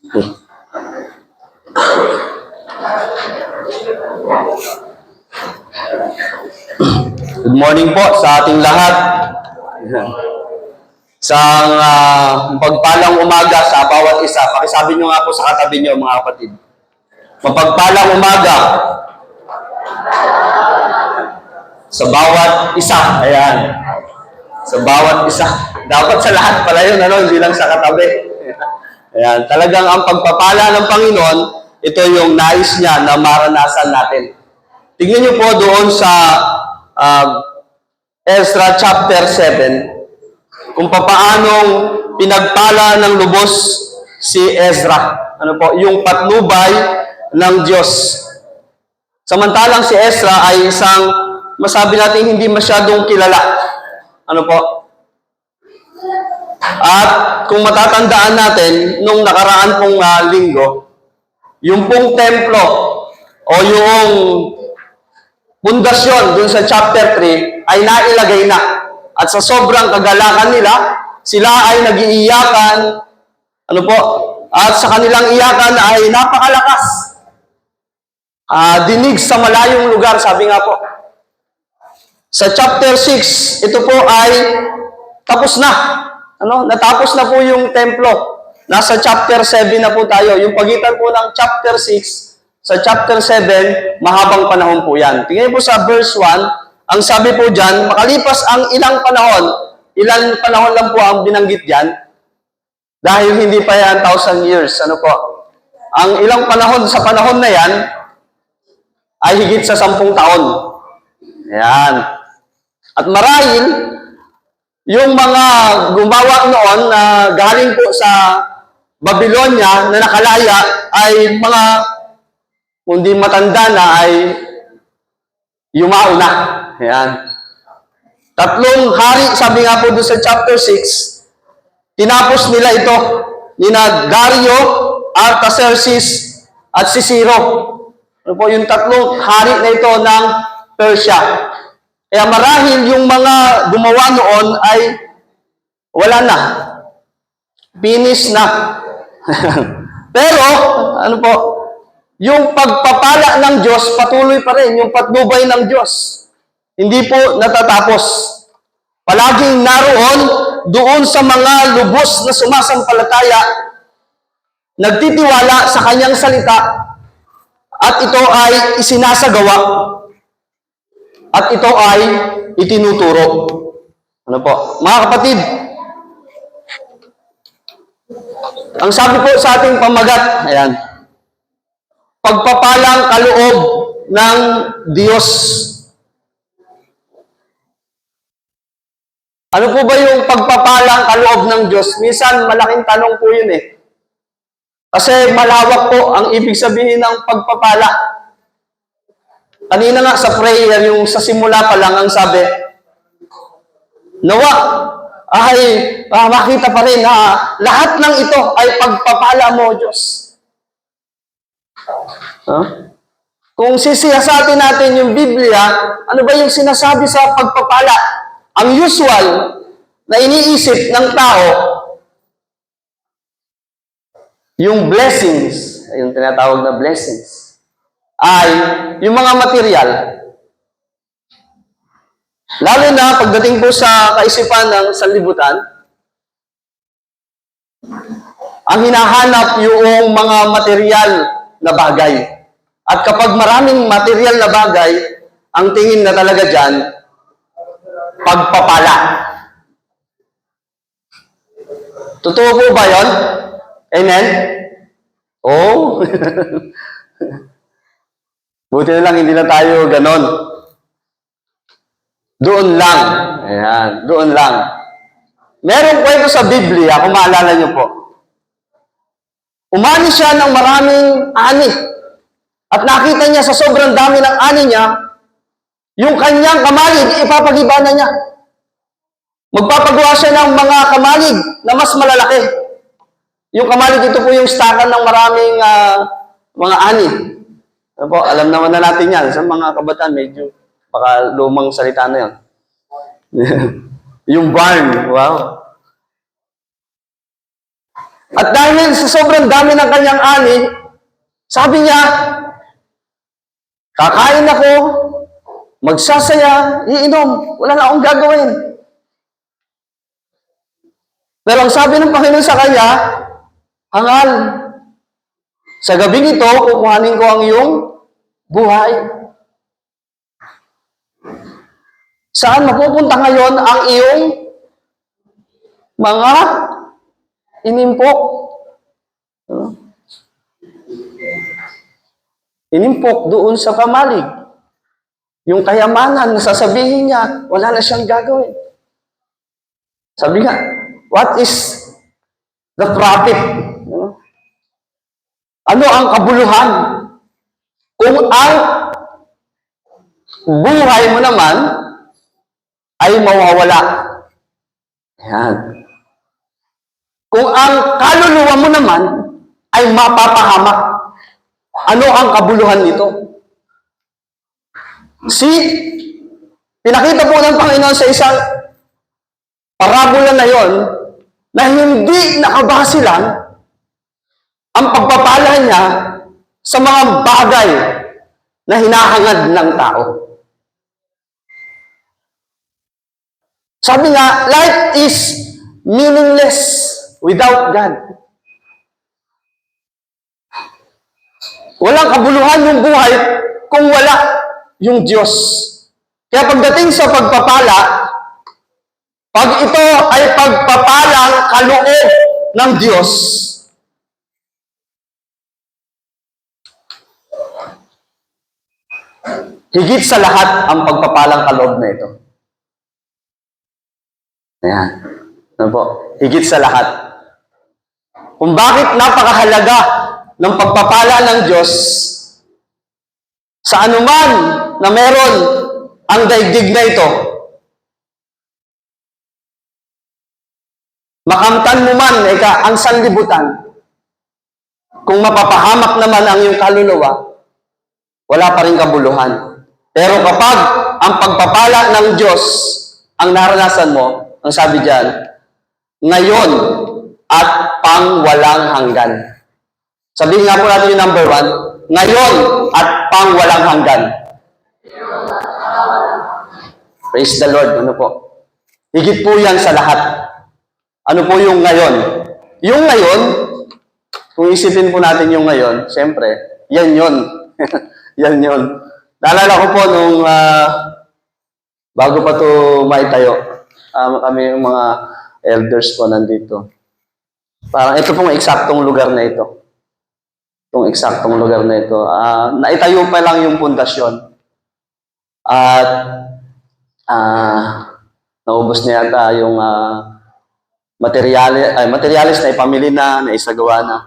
Good morning po sa ating lahat. Sa mapagpalang umaga sa bawat isa. Pakisabi nyo nga po sa katabi nyo, mga kapatid. Mapagpalang umaga sa bawat isa. Ayan. Sa bawat isa. Dapat sa lahat pala yun, hindi lang sa katabi. Ayan. Talagang ang pagpapala ng Panginoon, ito yung nais niya na maranasan natin. Tingnan niyo po doon sa Ezra chapter 7, kung paanong pinagpala ng lubos si Ezra. Ano po? Yung patnubay ng Diyos. Samantalang si Ezra ay isang, masabi natin, hindi masyadong kilala. Ano po? At kung matatandaan natin, nung nakaraan pong linggo, yung pong templo o yung pundasyon dun sa chapter 3 ay nailagay na. At sa sobrang kagalakan nila, sila ay nag-iiyakan, ano po, at sa kanilang iyakan ay napakalakas. Dinig sa malayong lugar, sabi nga po. Sa chapter 6, ito po ay tapos na. Natapos na po yung templo. Nasa chapter 7 na po tayo. Yung pagitan po ng chapter 6 sa chapter 7, mahabang panahon po yan. Tingnan po sa verse 1, ang sabi po dyan, makalipas ang ilang panahon lang po ang binanggit dyan, dahil hindi pa yan 1,000 years. Ano po? Ang ilang panahon sa panahon na yan, ay higit sa 10 taon. Ayan. At marahil, yung mga gumawa noon na galing po sa Babylonia na nakalaya ay mga, kung di matanda na, ay yumao na. Ayan. 3 hari, sabi nga po doon sa chapter 6, tinapos nila ito, nina Dario, Artaxerxes, at si Ciro. Ano po, yung 3 hari na ito ng Persia. Kaya marahil yung mga gumawa noon ay wala na. Finish na. Pero, ano po, yung pagpapala ng Diyos, patuloy pa rin. Yung patnubay ng Diyos, hindi po natatapos. Palaging naroon, doon sa mga lubos na sumasampalataya, nagtitiwala sa kanyang salita, at ito ay isinasagawa, at ito ay itinuturo. Ano po? Mga kapatid, ang sabi po sa ating pamagat, ayan, pagpapalang kaloob ng Diyos. Ano po ba yung pagpapalang kaloob ng Diyos? Minsan, malaking tanong po yun eh. Kasi malawak po ang ibig sabihin ng pagpapala. Kanina nga sa prayer, yung sa simula pa lang, ang sabi, nawa, ay makita pa rin na lahat ng ito ay pagpapala mo, Diyos. Kung sisiyasatin natin yung Biblia, ano ba yung sinasabi sa pagpapala? Ang usual na iniisip ng tao, yung blessings, yung tinatawag na blessings, ay yung mga material. Lalo na pagdating po sa kaisipan ng sanlibutan, ang hinahanap yung mga material na bagay. At kapag maraming material na bagay, ang tingin na talaga dyan, pagpapala. Totoo po ba yun? Amen? Oh. Buti na lang, hindi na tayo ganon. Doon lang. Ayan, doon lang. Merong kwento sa Biblia, kung maalala nyo po. Umani siya ng maraming ani. At nakita niya sa sobrang dami ng ani niya, yung kanyang kamalig, ipapagiba na niya. Magpapagawa siya ng mga kamalig na mas malalaki. Yung kamalig, ito po yung stakan ng maraming mga ani. Ano po, alam naman na natin yan. Sa mga kabataan, medyo baka lumang salita na yun. Yung barn, wow. At dahil sa sobrang dami ng kanyang ani, sabi niya, kakain ako, magsasaya, iinom, wala na akong gagawin. Pero ang sabi ng Panginoon sa kanya, hangal, sa gabing ito, kukuhanin ko ang iyong buhay. Saan mapupunta ngayon ang iyong mga inimpok? Inimpok doon sa pamalig. Yung kayamanan, sasabihin niya, wala na siyang gagawin. Sabi nga, what is the profit? Ano ang kabuluhan? Kung ang buhay mo naman ay mawawala. Yan. Kung ang kaluluwa mo naman ay mapapahamak. Ano ang kabuluhan nito? Pinakita po ng Panginoon sa isang parabola na yon na hindi nakabase lang ang pagpapala niya sa mga bagay na hinahangad ng tao. Sabi nga, life is meaningless without God. Walang kabuluhan yung buhay kung wala yung Diyos. Kaya pagdating sa pagpapala, pag ito ay pagpapalang kaloob ng Diyos, higit sa lahat ang pagpapalang kaloob na ito. Ayan. Ano po? Higit sa lahat. Kung bakit napakahalaga ng pagpapala ng Diyos sa anuman na meron ang daigdig na ito. Makamtan mo man, ang sanlibutan, kung mapapahamak naman ang iyong kaluluwa, wala pa rin kabuluhan. Pero kapag ang pagpapala ng Diyos ang naranasan mo, ang sabi diyan, ngayon at pang walang hanggan. Sabihin nga po natin yung number 1, ngayon at pang walang hanggan. Praise the Lord. Ano po? Higit po yan sa lahat. Ano po yung ngayon? Yung ngayon, kung isipin po natin yung ngayon, siyempre, yan yun. Yan yun. Naalala ko po nung bago pa ito maitayo, kami yung mga elders po nandito. Parang ito pong eksaktong lugar na ito. Itong eksaktong lugar na ito. Naitayo pa lang yung pundasyon. At naubos na yata yung materialis na ipamili na isagawa na.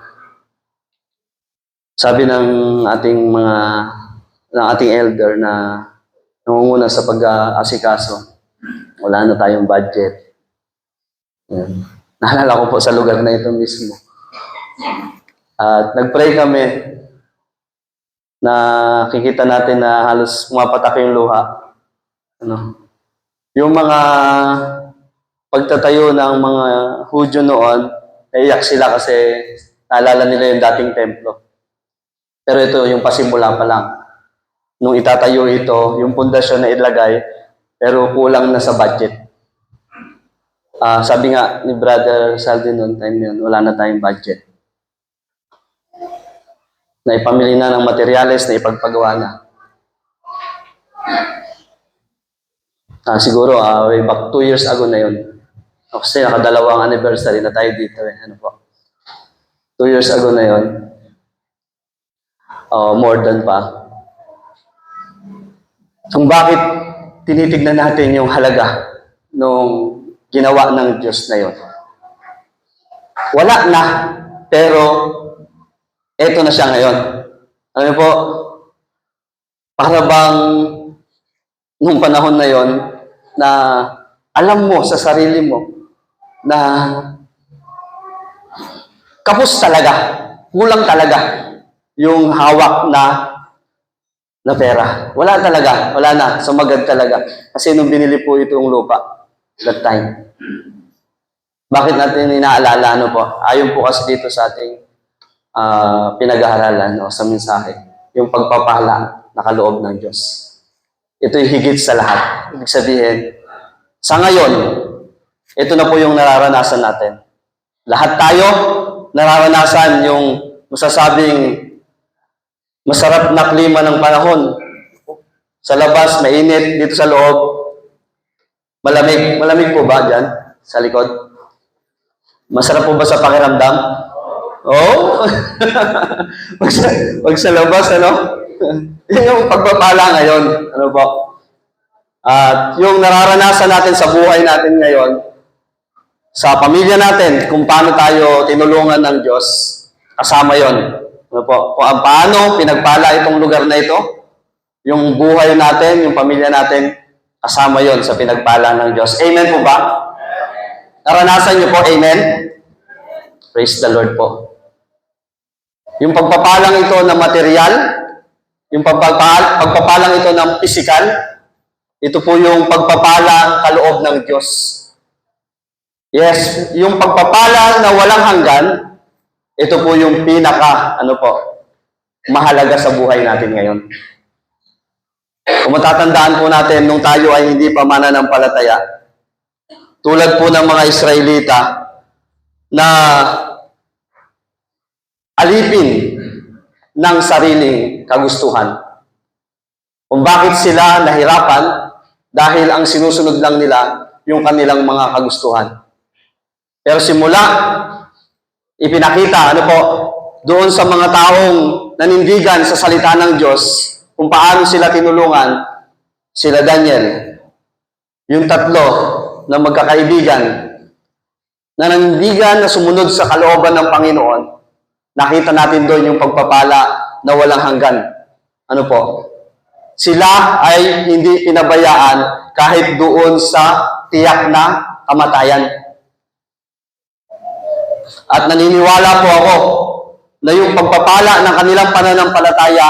Sabi ng ating elder na nangunguna sa pag-asikaso, wala na tayong budget. Yan. Naalala ko po sa lugar na ito mismo. At nag-pray kami na kikita natin na halos pumapatak yung luha. Yung mga pagtatayo ng mga Hudyo noon, naiyak sila kasi naalala nila yung dating templo. Pero ito, yung pasimula pa lang. Nung itatayo ito, yung pundasyon na ilagay, pero kulang na sa budget. Sabi nga ni Brother Saldi noon time yun, wala na tayong budget. Naipamili na ng materyales na ipagpagawa na. Siguro, way back 2 years ago na yun. Kasi nakadalawang anniversary na tayo dito. Ano po? 2 years ago na yun. More than pa. Kung bakit tinitignan natin yung halaga nung ginawa ng Diyos na yun. Wala na, pero eto na siya ngayon. Ano po? Para bang nung panahon na yon na alam mo sa sarili mo na kapos talaga, kulang talaga yung hawak na pera. Wala talaga, wala na, sumagad talaga. Kasi nung binili po itong lupa, that time, Bakit natin inaalala? Ano po? Ayon po kasi dito sa ating pinag-aaralan o sa mensahe, yung pagpapala na kaloob ng Diyos. Ito'y higit sa lahat. Ibig sabihin, sa ngayon, ito na po yung nararanasan natin. Lahat tayo nararanasan yung masasabing masarap na klima ng panahon. Sa labas, mainit. Dito sa loob, malamig. Malamig po ba dyan? Sa likod? Masarap po ba sa pakiramdam? Oo. Wag sa labas, ano? Yun yung pagpapala ngayon. Ano po? At yung nararanasan natin sa buhay natin ngayon, sa pamilya natin, kung paano tayo tinulungan ng Diyos, kasama yon. Ano po? Kung paano pinagpala itong lugar na ito, yung buhay natin, yung pamilya natin, kasama yon sa pinagpala ng Diyos. Amen po ba? Naranasan niyo po, amen? Praise the Lord po. Yung pagpapalang ito ng material, yung pagpapalang ito ng physical, ito po yung pagpapalang kaloob ng Diyos. Yes, yung pagpapala na walang hanggan, ito po yung mahalaga sa buhay natin ngayon. Kung matatandaan po natin, nung tayo ay hindi pa mananampalataya, tulad po ng mga Israelita, na alipin ng sariling kagustuhan. Kung bakit sila nahirapan, dahil ang sinusunod lang nila yung kanilang mga kagustuhan. Pero simula, ipinakita, doon sa mga taong nanindigan sa salita ng Diyos, kung paano sila tinulungan, sila Daniel, yung tatlo na magkakaibigan, na nanindigan na sumunod sa kalooban ng Panginoon, nakita natin doon yung pagpapala na walang hanggan. Sila ay hindi pinabayaan kahit doon sa tiyak na kamatayan. At naniniwala po ako na yung pagpapala ng kanilang pananampalataya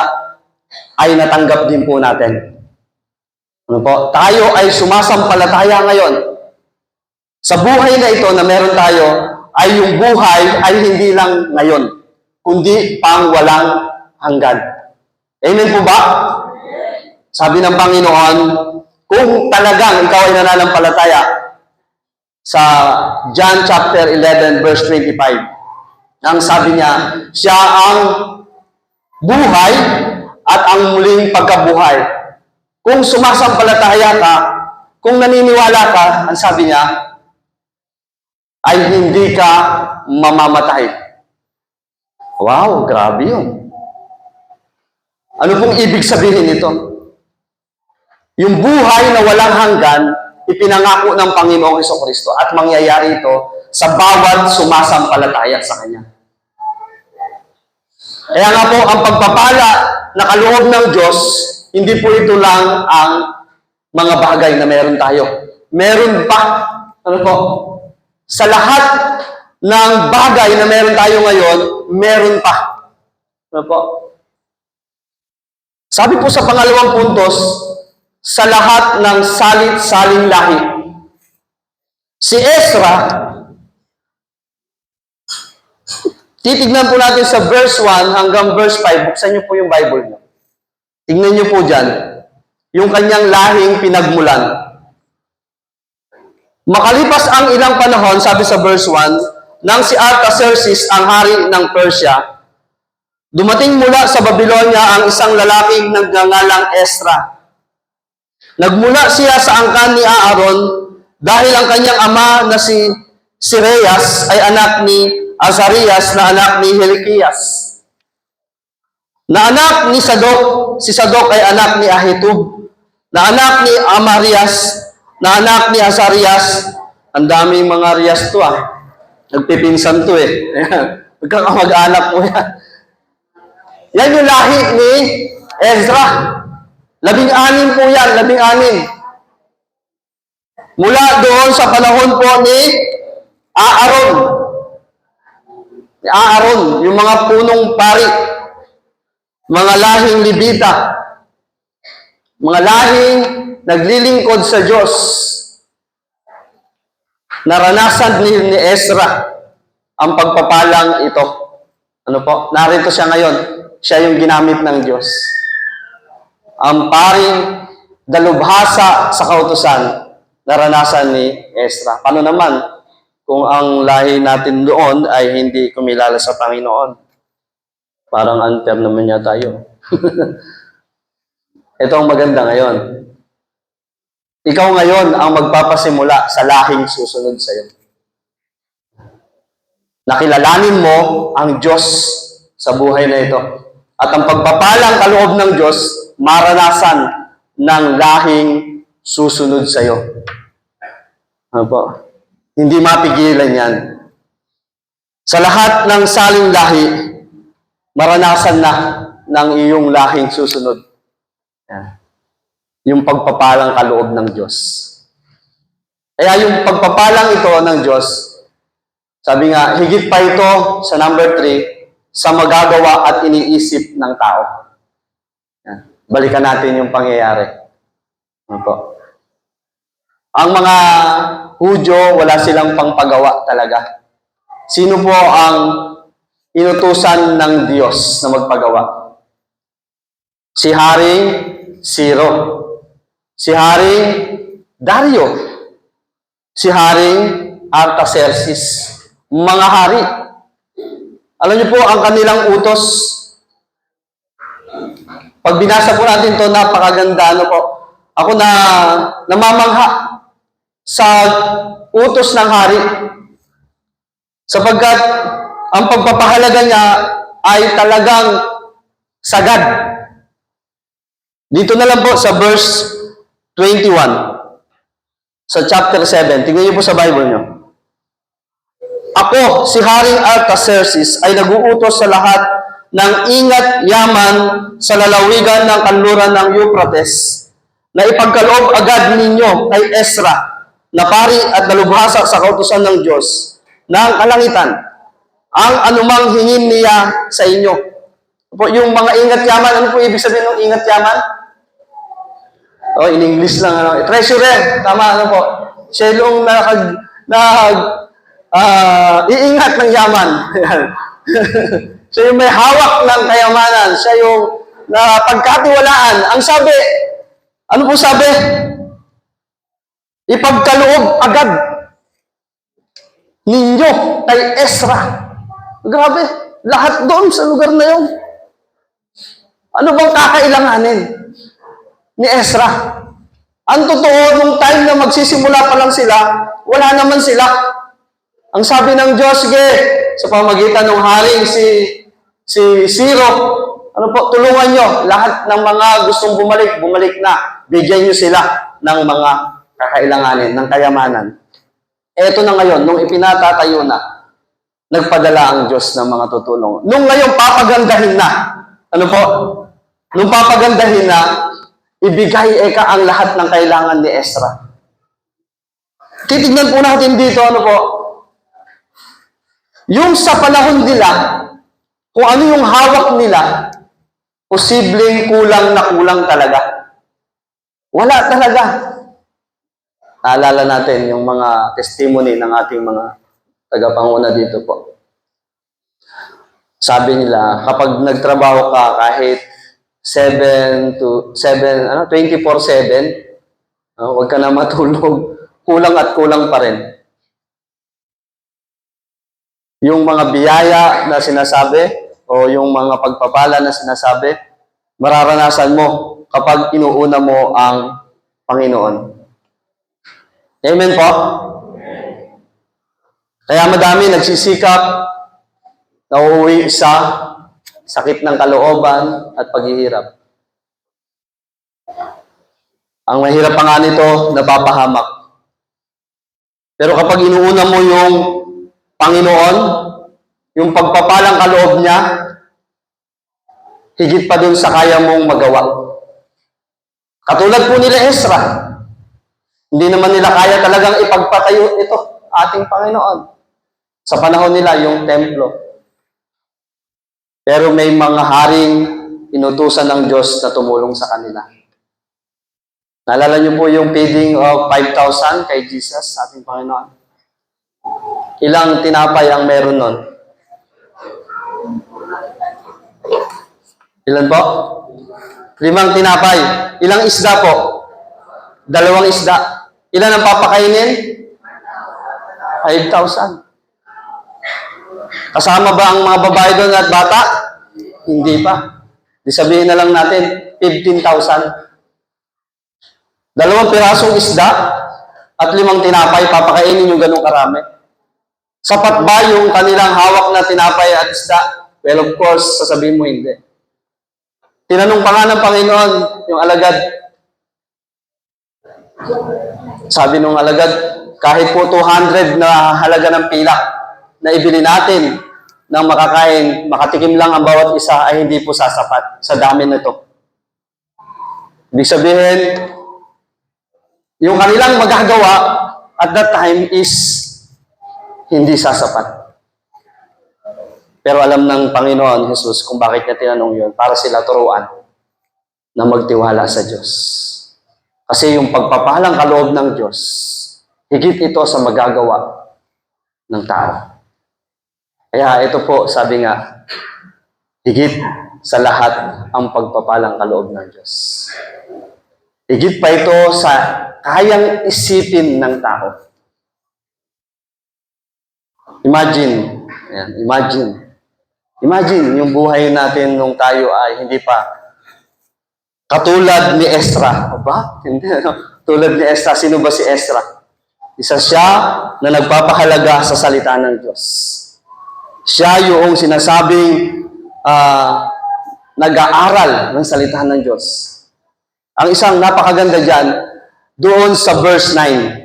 ay natanggap din po natin. Tayo ay sumasampalataya ngayon. Sa buhay na ito na meron tayo, ay yung buhay ay hindi lang ngayon, kundi pang walang hanggan. Amen po ba? Sabi ng Panginoon, kung talagang ikaw ay nananampalataya, sa John chapter 11 verse 25, ang sabi niya, siya ang buhay at ang muling pagkabuhay. Kung sumasampalataya ka, kung naniniwala ka, ang sabi niya, ay hindi ka mamamatay. Wow, grabe yun. Ano pong ibig sabihin nito? Yung buhay na walang hanggan, ipinangako ng Panginoong Hesukristo at mangyayari ito sa bawat sumasampalataya sa Kanya. Kaya nga po, ang pagpapala na kaloob ng Diyos, hindi po ito lang ang mga bagay na meron tayo. Meron pa, sa lahat ng bagay na meron tayo ngayon, meron pa. Sabi po sa pangalawang puntos, sa lahat ng salit-saling lahi. Si Ezra, titignan po natin sa verse 1 hanggang verse 5. Buksan niyo po yung Bible niyo. Tingnan niyo po dyan, yung kanyang lahing pinagmulan. Makalipas ang ilang panahon, sabi sa verse 1, nang si Artaxerxes ang hari ng Persia, dumating mula sa Babylonia ang isang lalaking nagngangalang Ezra. Nagmula siya sa angkan ni Aaron dahil ang kanyang ama na si Reyas ay anak ni Azarias na anak ni Hilkias. Na anak ni Sadok, si Sadok ay anak ni Ahitub, na anak ni Amarias, na anak ni Azarias. Ang daming mga Rias to Nagpipinsan to Magkakamag-anak po yan. Yan yung lahi ni Ezra. 16 po yan, 16. Mula doon sa panahon po ni Aaron. Yung mga punong pari. Mga lahing Libita. Mga lahing naglilingkod sa Diyos. Naranasan ni Ezra ang pagpapalang ito. Ano po? Narito siya ngayon. Siya yung ginamit ng Diyos. Ang paring dalubhasa sa kautusan, naranasan ni Ezra. Paano naman kung ang lahi natin doon ay hindi kumilala sa Panginoon? Parang unfair naman niya tayo. Ito ang maganda ngayon. Ikaw ngayon ang magpapasimula sa lahing susunod sa iyo. Nakilalanin mo ang Diyos sa buhay na ito. At ang pagpapalang kaloob ng Diyos, maranasan ng lahing susunod sa iyo. Ano po? Hindi mapigilan yan. Sa lahat ng saling lahi, maranasan na ng iyong lahing susunod. Yan. Yung pagpapalang kaloob ng Diyos. Kaya yung pagpapalang ito ng Diyos, sabi nga, higit pa ito sa number 3, sa magagawa at iniisip ng tao. Yan. Balikan natin yung pangyayari. Ano po? Ang mga Hudyo, wala silang pangpagawa talaga. Sino po ang inutusan ng Diyos na magpagawa? Si Haring Ciro. Si Haring Dario. Si Haring Artaxerxes. Mga hari. Alam niyo po, ang kanilang utos, pag binasa po natin to, napakaganda. Ano po? Ako na namamangha sa utos ng hari. Sapagkat ang pagpapahalaga niya ay talagang sagad. Dito na lang po sa verse 21 sa chapter 7. Tingnan niyo po sa Bible niyo. Ako, si Haring Artaxerxes, ay naguutos sa lahat ng ingat yaman sa lalawigan ng kanluran ng Euphrates na ipagkaloob agad ninyo kay Ezra na pari at dalubhasa sa kautusan ng Diyos ng kalangitan ang anumang hingin niya sa inyo. Po, yung mga ingat yaman, ano po ibig sabihin ng ingat yaman? Oh, in English lang, ano. Treasurer, tama, ano po. Siya yung iingat ng yaman. Siya yung may hawak ng kayamanan. Siya yung pagkatiwalaan. Ang sabi, ano po sabi? Ipagkaloob agad ninyo kay Ezra. Grabe, lahat doon sa lugar na yun. Ano bang kakailanganin ni Ezra? Ang totoo, nung time na magsisimula pa lang sila, wala naman sila. Ang sabi ng Diyos, sige, sa pamagitan ng haring si Ciro, ano po, tulungan nyo, lahat ng mga gustong bumalik na. Bigyan nyo sila ng mga kakailanganin, ng kayamanan. Eto na ngayon, nung ipinatatayo na, nagpadala ang Diyos ng mga tutulong. Nung ngayon, papagandahin na. Ano po? Nung papagandahin na, ibigay ang lahat ng kailangan ni Ezra. Titignan po natin dito, ano po? Yung sa panahon nila, kung ano yung hawak nila, posibleng kulang na kulang talaga. Wala talaga. Naalala natin yung mga testimony ng ating mga tagapanguna dito po. Sabi nila, kapag nagtrabaho ka kahit 24/7, huwag ka na matulog, kulang at kulang pa rin. Yung mga biyaya na sinasabi, o yung mga pagpapala na sinasabi, mararanasan mo kapag inuuna mo ang Panginoon. Amen po? Kaya madami nagsisikap, nauuwi sa sakit ng kalooban at paghihirap. Ang mahirap pa nga nito, napapahamak. Pero kapag inuuna mo yung Panginoon, yung pagpapalang kaloob niya, higit pa dun sa kaya mong magawa. Katulad po nila Ezra, hindi naman nila kaya talagang ipagpatayo ito, ating Panginoon. Sa panahon nila, yung templo. Pero may mga haring inutusan ng Diyos na tumulong sa kanila. Naalala niyo po yung feeding of 5,000 kay Jesus, ating Panginoon? Ilang tinapay ang meron nun? Ilan po? 5 tinapay. Ilang isda po? 2 isda. Ilan ang papakainin? 5,000. Kasama ba ang mga babae doon at bata? Hindi pa. Di sabihin na lang natin, 15,000. 2 pirasong isda at 5 tinapay, papakainin yung ganong karami. Sapat ba yung kanilang hawak na tinapay at isda? Well, of course, sasabihin mo hindi. Tinanong pa nga ng Panginoon, yung alagad. Sabi nung alagad, kahit po 200 na halaga ng pilak na ibili natin nang makakain, makatikim lang ang bawat isa ay hindi po sasapat sa dami nito. Ibig sabihin, yung kanilang magagawa at that time is hindi sasapat. Pero alam ng Panginoon Jesus kung bakit niya tinanong yun, para sila turuan na magtiwala sa Diyos. Kasi yung pagpapalang kaloob ng Diyos, higit ito sa magagawa ng tao. Kaya ito po, sabi nga, higit sa lahat ang pagpapalang kaloob ng Diyos. Higit pa ito sa kayang isipin ng tao. Imagine, ayan, imagine yung buhay natin nung tayo ay hindi pa katulad ni Ezra. Aba? Hindi, no? Tulad ni Ezra. Sino ba si Ezra? Isa siya na nagpapahalaga sa salita ng Diyos. Siya yung sinasabing nag-aaral ng salita ng Diyos. Ang isang napakaganda dyan, doon sa verse 9.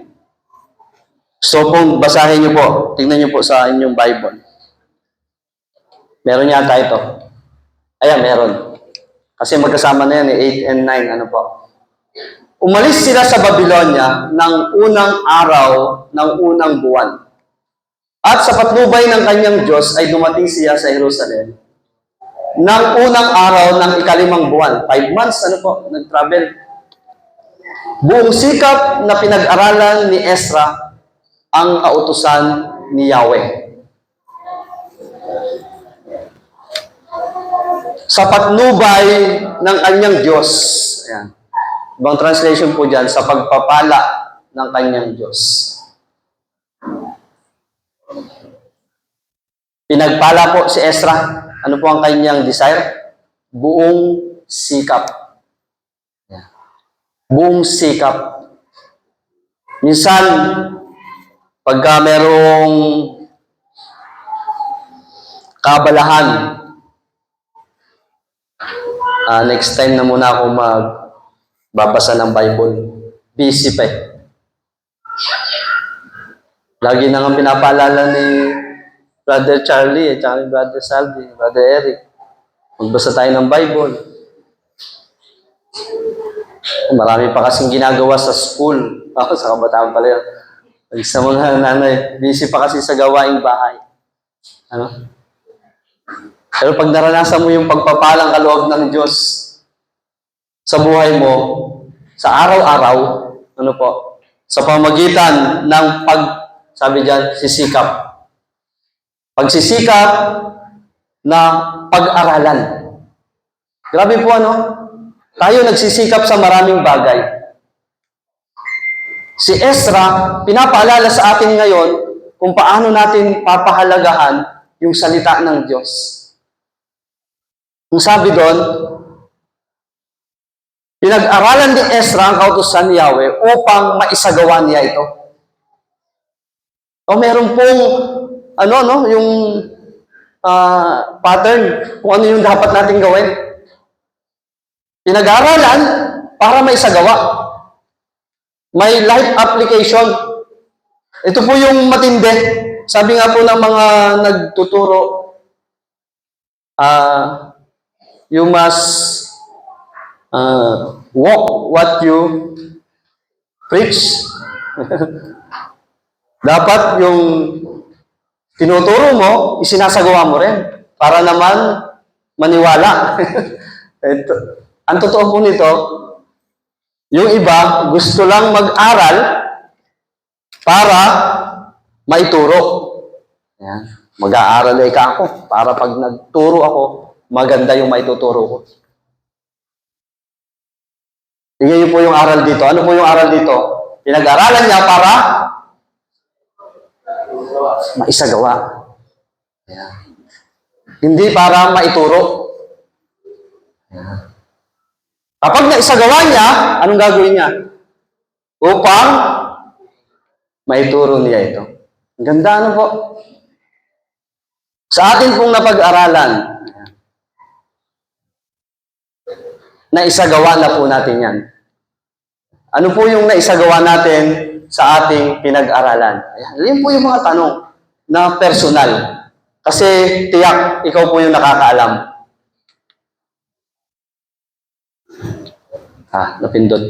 So kung basahin niyo po, tingnan niyo po sa inyong Bible. Meron yata ito. Ayan, meron. Kasi magkasama na yan, 8 and 9, ano po. Umalis sila sa Babylonia ng unang araw ng unang buwan. At sa patnubay ng kanyang Diyos ay dumating siya sa Jerusalem ng unang araw ng 5 buwan. 5 months, ano po, nag-travel. Buong sikap na pinag-aralan ni Ezra ang kautusan ni Yahweh. Sa patnubay ng kanyang Diyos. Ayan. Ibang translation po dyan, sa pagpapala ng kanyang Diyos. Pinagpala po si Ezra. Ano po ang kanyang desire? Buong sikap. Ayan. Buong sikap. Minsan, pagka merong kabalahan, next time na muna ako magbabasa ng Bible. Busy pa eh. Lagi na nga pinapaalala ni Brother Charlie, at ni Brother Salvi, Brother Eric. Magbasa tayo ng Bible. Marami pa kasing ginagawa sa school. Sa kabataan pala yun. Sa mga nanay, busy pa kasi sa gawaing bahay. Ano? Pero pag naranasan mo yung pagpapalang kaloob ng Diyos sa buhay mo, sa araw-araw, ano po, sa pamagitan ng sabi dyan, sisikap. Pagsisikap na pag-aralan. Grabe po ano? Tayo nagsisikap sa maraming bagay. Si Ezra, pinapaalala sa atin ngayon kung paano natin papahalagahan yung salita ng Diyos. Kung sabi doon, pinag-aralan ni Ezra ang kautusan ni Yahweh upang maisagawa niya ito. O meron pong, yung pattern, kung ano yung dapat natin gawin. Pinag-aralan para maisagawa. May life application. Ito po yung matindi. Sabi nga po ng mga nagtuturo, you must walk what you preach. Dapat yung tinuturo mo, isinasagawa mo rin para naman maniwala. Ang totoo po nito, yung iba gusto lang mag-aral para maituro. Ayan. Mag-aaral ka ako para pag nagturo ako, maganda yung maituturo ko. Tingnan niyo po yung aral dito. Ano po yung aral dito? Pinag-aralan niya para maisagawa. Ayan. Hindi para maituro. Ayan. Kapag naisagawa niya, anong gagawin niya? Upang maituro niya ito. Ang ganda, ano po? Sa atin pong napag-aralan, naisagawa na po natin yan. Ano po yung naisagawa natin sa ating pinag-aralan? Ayan. Yan po yung mga tanong na personal. Kasi tiyak, ikaw po yung nakakaalam. Napindot.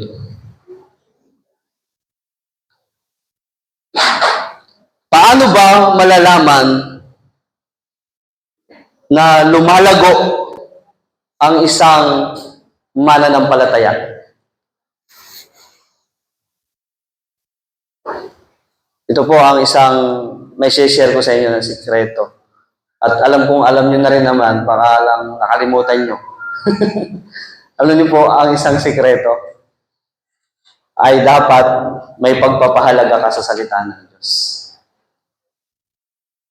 Paano ba malalaman na lumalago ang isang mananampalataya? Ito po ang isang may share ko sa inyo ng sikreto. At alam nyo na rin naman, baka lang nakalimutan nyo. Alam niyo po, ang isang sikreto ay dapat may pagpapahalaga ka sa salita ng Diyos.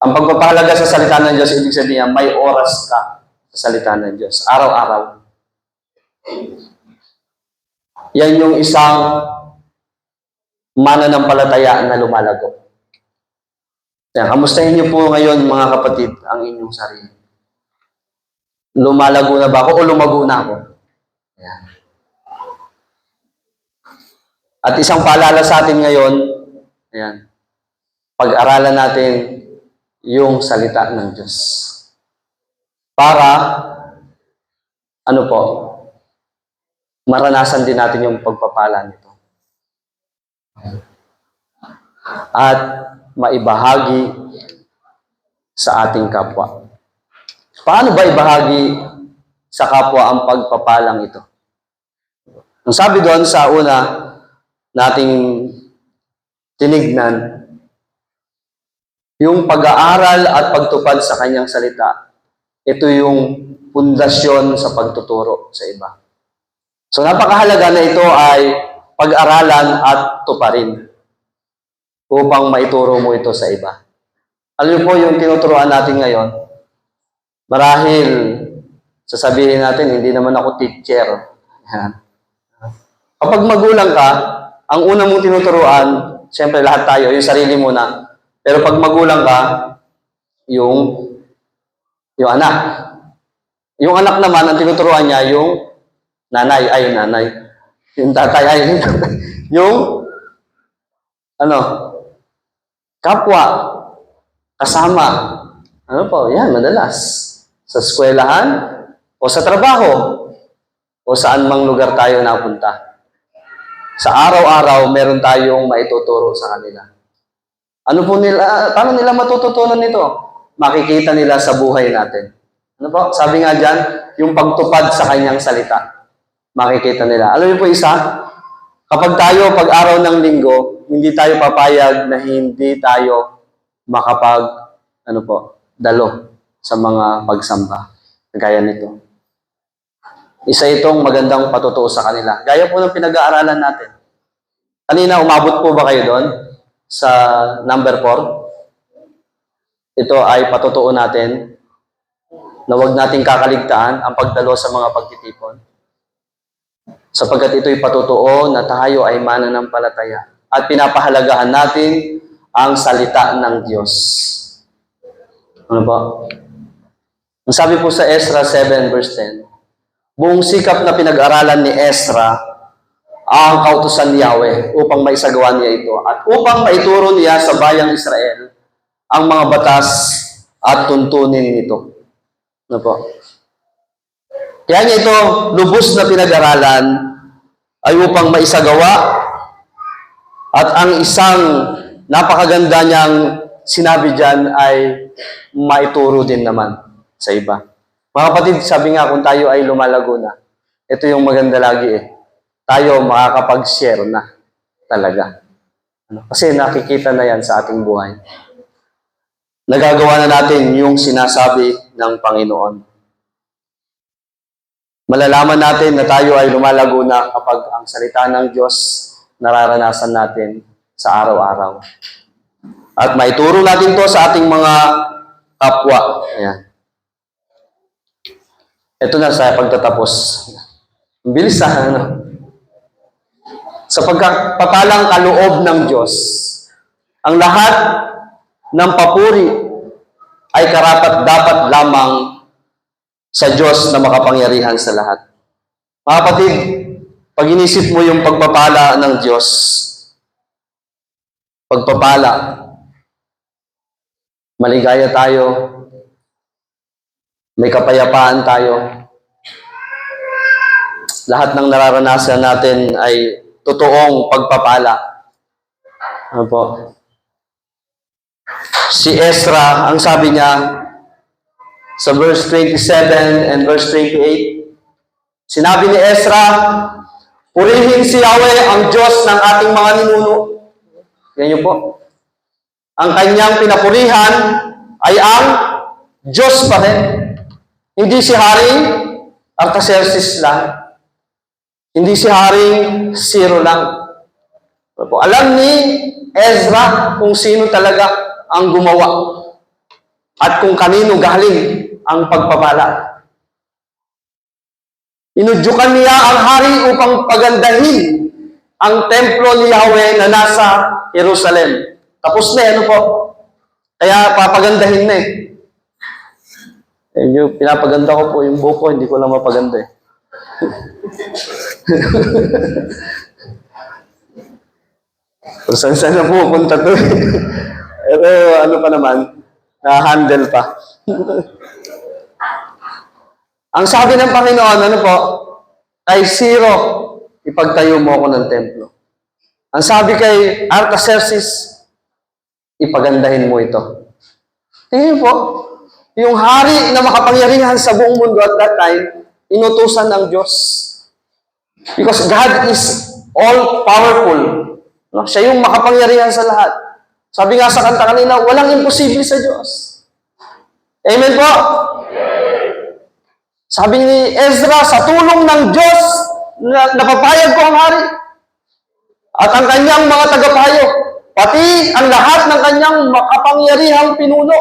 Ang pagpapahalaga sa salita ng Diyos, ibig sabihin may oras ka sa salita ng Diyos. Araw-araw. Yan yung isang mananampalataya na lumalago. Yan, kamustahin niyo po ngayon, mga kapatid, ang inyong sarili. Lumalago na ba ako o lumago na ako? Yan. At isang paalala sa atin ngayon, ayan, pag-aralan natin yung salita ng Diyos. Para, ano po, maranasan din natin yung pagpapala nito. At maibahagi sa ating kapwa. Paano ba ibahagi sa kapwa ang pagpapalang ito? Ang sabi doon sa una nating tinignan, yung pag-aaral at pagtupad sa kanyang salita, ito yung pundasyon sa pagtuturo sa iba. So napakahalaga na ito ay pag-aralan at tuparin upang maituro mo ito sa iba. Alam niyo po yung tinuturuan natin ngayon, marahil sasabihin natin, hindi naman ako teacher. Yan. Kapag magulang ka, ang una mong tinuturuan, siyempre lahat tayo, yung sarili muna. Pero pag magulang ka, yung anak. Yung anak naman, ang tinuturuan niya, yung nanay. Yung tatay ay yung kapwa, kasama. Ano po? Yan, madalas. Sa eskwelahan, o sa trabaho, o saan mang lugar tayo napunta. Sa araw-araw, meron tayong maituturo sa kanila. Paano nila matututunan nito? Makikita nila sa buhay natin. Ano po? Sabi nga dyan, yung pagtupad sa kanyang salita. Makikita nila. Alam niyo po isa? Kapag tayo, pag araw ng linggo, hindi tayo papayag na hindi tayo dalo sa mga pagsamba. Gaya nito. Isa itong magandang patutuo sa kanila. Gaya po ng pinag-aaralan natin. Kanina, umabot po ba kayo doon? Sa number 4? Ito ay patutuo natin na huwag nating kakaligtaan ang pagdalo sa mga pagtitipon. Sapagkat ito'y patutuo na tayo ay mananampalataya at pinapahalagahan natin ang salita ng Diyos. Ano po? Ang sabi po sa Ezra 7 verse 10, buong sikap na pinag-aralan ni Ezra ang kautusan ni Yahweh upang maisagawa niya ito at upang maituro niya sa bayang Israel ang mga batas at tuntunin nito. Ano po? Kaya niya ito, lubos na pinag-aralan ay upang maisagawa at ang isang napakaganda niyang sinabi dyan ay maituro din naman sa iba. Mga kapatid, sabi nga kung tayo ay lumalago na, ito yung maganda lagi tayo makakapag-share na talaga. Kasi nakikita na yan sa ating buhay. nagagawa na natin yung sinasabi ng Panginoon. Malalaman natin na tayo ay lumalago na kapag ang salita ng Diyos nararanasan natin sa araw-araw. At maituro natin to sa ating mga kapwa. Ayan. Ito na sa pagtatapos. Ang bilis ano? Sa pagpapalang kaloob ng Diyos, ang lahat ng papuri ay karapat-dapat lamang sa Diyos na makapangyarihan sa lahat. Mga kapatid, pag inisip mo yung pagpapala ng Diyos, pagpapala, maligaya tayo, may kapayapaan tayo, lahat ng nararanasan natin ay totoong pagpapala. Ano po? Si Ezra, ang sabi niya, sa verse 27 and verse 28, sinabi ni Ezra, purihin si Yahweh, ang Diyos ng ating mga ninuno. Yan yun po. Ang kanyang pinapurihan ay ang Diyos pa rin. Hindi si Haring Artaxerxes lang. Hindi si Haring Ciro lang. Alam ni Ezra kung sino talaga ang gumawa at kung kanino galing ang pagpapala. Inudyukan niya ang hari upang pagandahin ang templo ni Yahweh na nasa Jerusalem. Tapos na ano po? Kaya papagandahin na yung pinapaganda ko po yung buko, hindi ko lang mapaganda Kung saan na pupunta to Pero ano pa naman, na-handle pa. Ang sabi ng Panginoon, ano po, kay Ciro, ipagtayo mo ako ng templo. Ang sabi kay Artaxerxes, ipagandahin mo ito. Tingnan po, yung hari na makapangyarihan sa buong mundo at that time, inutusan ng Diyos. Because God is all-powerful. No? Siya yung makapangyarihan sa lahat. Sabi nga sa kanta kanina, walang imposible sa Diyos. Amen po? Sabi ni Ezra, sa tulong ng Diyos, napapayag ko ang hari. At ang kanyang mga tagapayo, pati ang lahat ng kanyang makapangyarihang pinuno.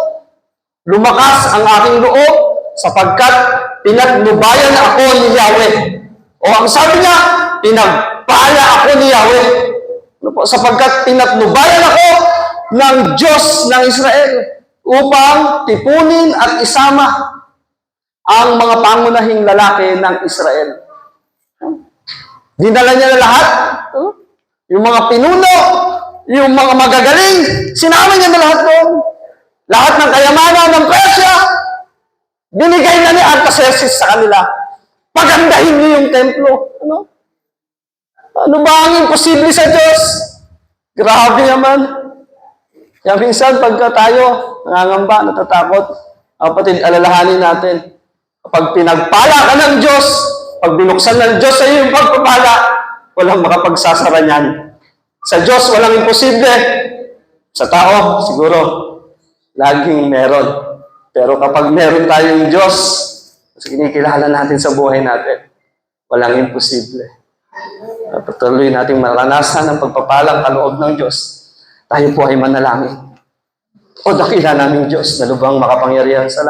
Lumakas ang aking loob sapagkat pinagnubayan ako ni Yahweh. O ang sabi niya, pinagpala ako ni Yahweh. Sapagkat pinagnubayan ako ng Diyos ng Israel upang tipunin at isama ang mga pangunahing lalaki ng Israel. Dinala niya na lahat. Yung mga pinuno, yung mga magagaling, sinama niya na lahat doon. Lahat ng kayamanan ng Persia, binigay na ni Artaxerxes sa kanila. Pagandahin niyo yung templo. Ano ba ang imposible sa Diyos? Grabe naman. Kaya minsan, pagka tayo nangangamba, natatakot, kapatid, alalahanin natin. Kapag pinagpala ka ng Diyos, pag binuksan ng Diyos sa iyo yung pagpapala, walang makapagsasara niyan. Sa Diyos, walang imposible. Sa tao, siguro, laging meron. Pero kapag meron tayong Diyos, kinikilala natin sa buhay natin, walang imposible. Patuloy nating maranasan ang pagpapalang kaloob ng Diyos. Tayo po ay manalangin. O dakila namin Diyos na lubhang makapangyarihan sa lahat.